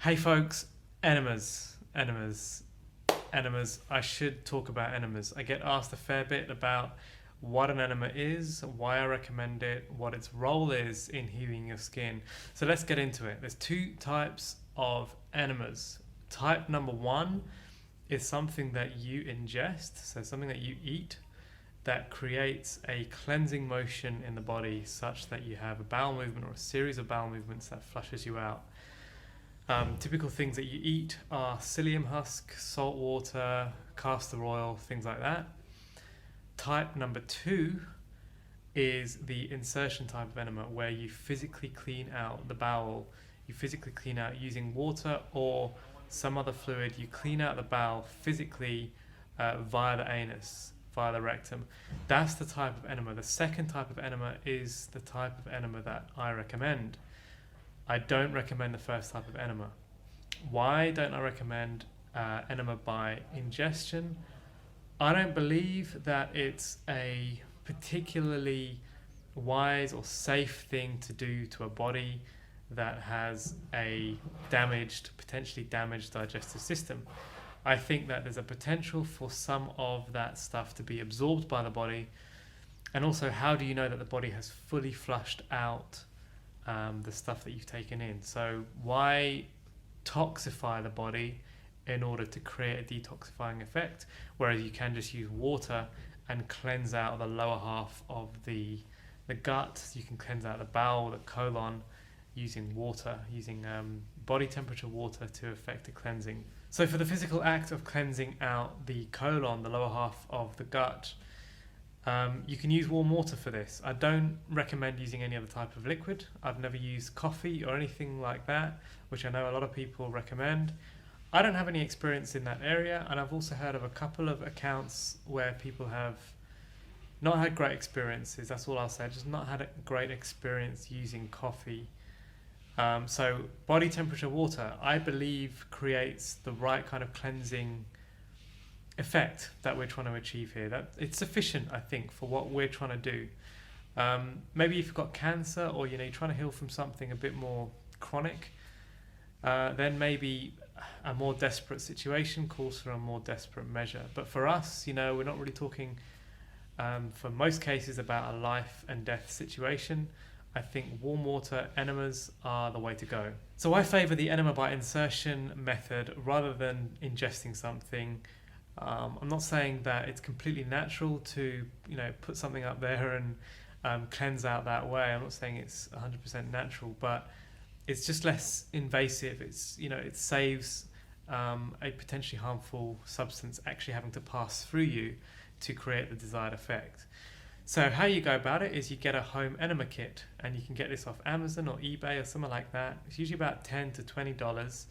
Hey folks, enemas. I should talk about enemas. I get asked a fair bit about what an enema is, why I recommend it, what its role is in healing your skin. So let's get into it. There's two types of enemas. Type number one is something that you ingest, so something that you eat that creates a cleansing motion in the body such that you have a bowel movement or a series of bowel movements that flushes you out. Typical things that you eat are psyllium husk, salt water, castor oil, things like that. Type number two is the insertion type of enema, where you physically clean out the bowel. You physically clean out using water or some other fluid. You clean out the bowel physically via the anus, via the rectum. That's the type of enema. The second type of enema is the type of enema that I recommend. I don't recommend the first type of enema. Why don't I recommend enema by ingestion? I don't believe that it's a particularly wise or safe thing to do to a body that has a potentially damaged digestive system. I think that there's a potential for some of that stuff to be absorbed by the body. And also, how do you know that the body has fully flushed out the stuff that you've taken in? So why toxify the body in order to create a detoxifying effect, whereas you can just use water and cleanse out the lower half of the gut. You can cleanse out the bowel, the colon, using water, using body temperature water to effect a cleansing. So for the physical act of cleansing out the colon, the lower half of the gut, you can use warm water for this. I don't recommend using any other type of liquid. I've never used coffee or anything like that, which I know a lot of people recommend. I don't have any experience in that area, and I've also heard of a couple of accounts where people have not had great experiences. That's all I'll say. Just not had a great experience using coffee. So body temperature water, I believe, creates the right kind of cleansing effect that we're trying to achieve here. That it's sufficient, I think, for what we're trying to do. Maybe if you've got cancer, or you're trying to heal from something a bit more chronic, then maybe a more desperate situation calls for a more desperate measure. But for us, we're not really talking for most cases about a life and death situation. I think warm water enemas are the way to go. So I favour the enema by insertion method rather than ingesting something. I'm not saying that it's completely natural to put something up there and cleanse out that way. I'm not saying it's 100% natural, but it's just less invasive. It saves a potentially harmful substance actually having to pass through you to create the desired effect. So how you go about it is you get a Home Enema Kit, and you can get this off Amazon or eBay or something like that. It's usually about $10 to $20,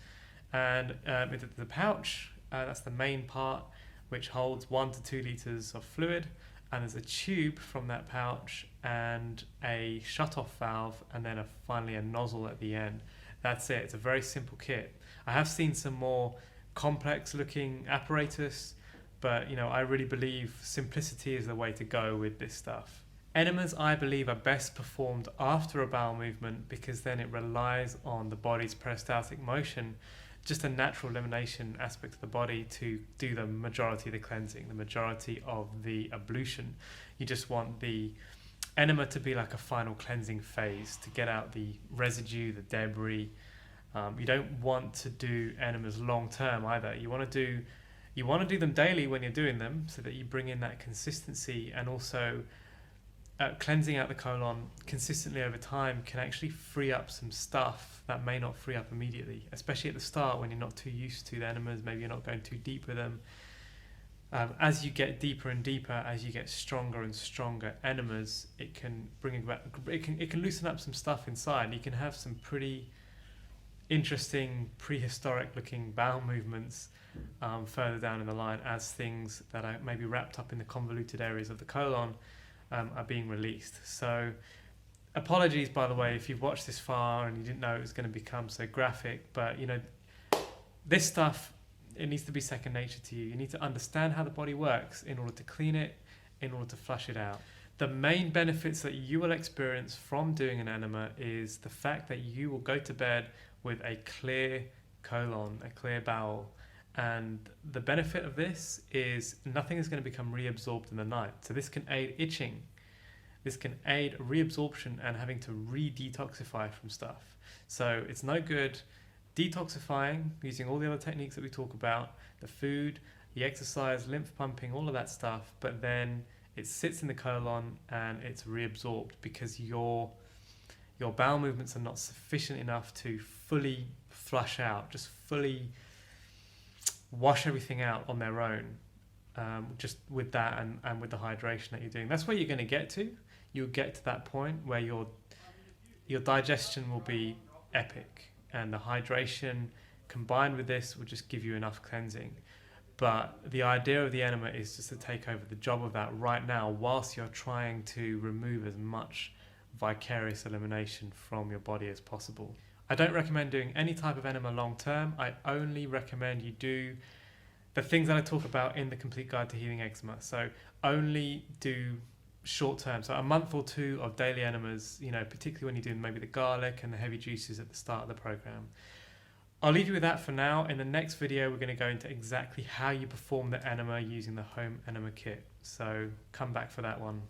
and the pouch, that's the main part, which holds 1 to 2 liters of fluid, and there's a tube from that pouch and a shut-off valve, and then finally a nozzle at the end. That's it. It's a very simple kit. I have seen some more complex looking apparatus, but I really believe simplicity is the way to go with this stuff. Enemas, I believe, are best performed after a bowel movement, because then it relies on the body's peristaltic motion, just a natural elimination aspect of the body, to do the majority of the cleansing, the majority of the ablution. You just want the enema to be like a final cleansing phase to get out the residue, the debris. You don't want to do enemas long term either. You want to do them daily when you're doing them, so that you bring in that consistency, and also cleansing out the colon consistently over time can actually free up some stuff that may not free up immediately, especially at the start when you're not too used to the enemas. Maybe you're not going too deep with them. As you get deeper and deeper, as you get stronger and stronger enemas, it can loosen up some stuff inside. You can have some pretty interesting prehistoric looking bowel movements further down in the line, as things that are maybe wrapped up in the convoluted areas of the colon are being released. So apologies, by the way, if you've watched this far and you didn't know it was going to become so graphic, but this stuff, it needs to be second nature to you. You need to understand how the body works in order to clean it, in order to flush it out. The main benefits that you will experience from doing an enema is the fact that you will go to bed with a clear, colon, a clear bowel. And the benefit of this is nothing is going to become reabsorbed in the night. So this can aid itching. This can aid reabsorption and having to re-detoxify from stuff. So it's no good detoxifying using all the other techniques that we talk about, the food, the exercise, lymph pumping, all of that stuff, but then it sits in the colon and it's reabsorbed because your bowel movements are not sufficient enough to fully flush out, just fully wash everything out on their own, just with that and with the hydration that you're doing. That's where you're going to get to. You'll get to that point where your digestion will be epic, and the hydration combined with this will just give you enough cleansing. But the idea of the enema is just to take over the job of that right now whilst you're trying to remove as much vicarious elimination from your body as possible. I don't recommend doing any type of enema long term. I only recommend you do the things that I talk about in the Complete Guide to Healing Eczema. So only do short term, so a month or two of daily enemas, particularly when you're doing maybe the garlic and the heavy juices at the start of the program. I'll leave you with that for now. In the next video, we're going to go into exactly how you perform the enema using the Home Enema Kit. So come back for that one.